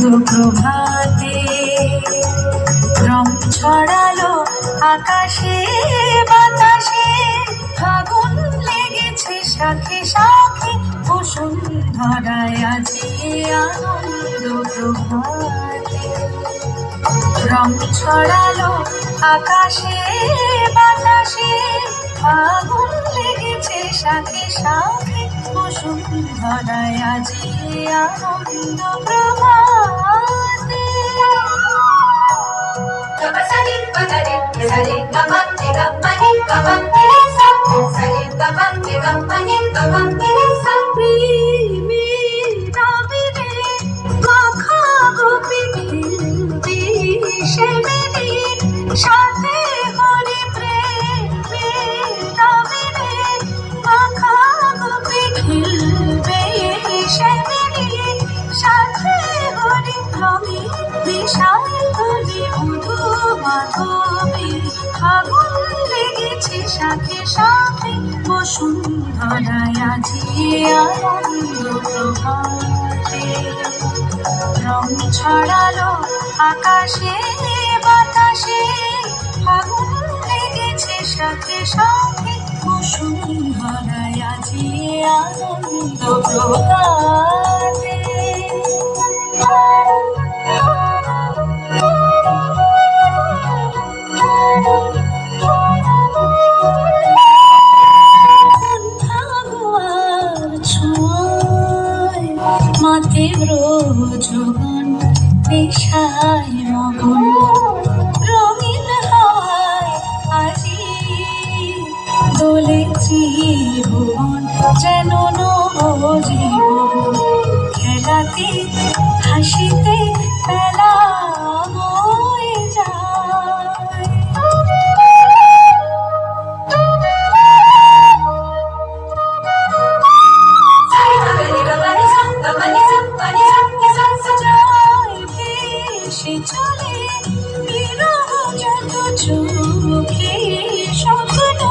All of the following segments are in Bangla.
প্রভাতে রং ছড়ালো আকাশে বাতাসে, ফাগুন লেগেছে শাখে শাখে, বসুন্ধরায় আজি আনন্দ প্রভাতে। রং ছড়ালো আকাশে বাতাসে, ফাগুন লেগেছে শাখে শাখে, বসুন্ধরায় আজি আনন্দ প্রভাতে। সাথে হরি প্রেমে রবিরে, মাখা গোপী খেলবে সে মিলিয়ে, সাথে হরি রবি বিশাল তুলি মধু মাধবী, ফাগুন লেগেছে শাখে শাখে, বসুন্ধরায় আজি আনন্দ প্রভাতে। রং ছড়ালো আকাশে বাতাসে, ফাগুন লেগেছে শাখে শাখে, বসুন্ধরায় আজি আনন্দ প্রভাতে। মাতে ব্রজগণ নেশায় মগন, রঙিন হাওয়ায় আজি দোলেছি ভুবন, যেন নবজীবন। খেলাতে হাসিতে বেলা বয়ে যায়, ভেসে চলে বিরহ যত চোখে স্বপ্ন,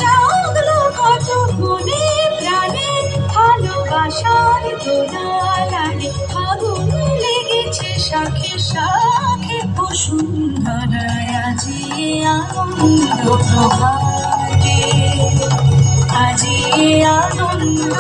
জাগলো কত মনে প্রাণে ভালোবাসার দোলা লাগে, ফাগুন লেগেছে শাখে শাখে, বসুন্ধরায় আজি আনন্দ প্রভাতে, আজি আনন্দ